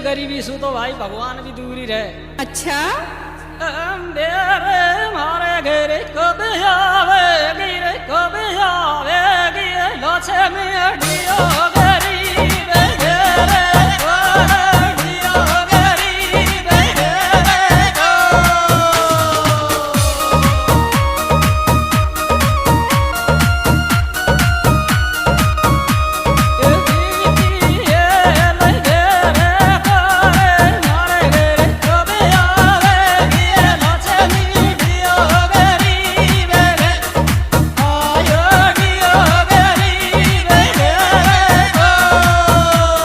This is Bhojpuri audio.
गरीबी सु तो भाई भगवान भी दूरी रहे। अच्छा मेरे मारे घेरे कब आवे गिरे कब आवे गिरे लोचे में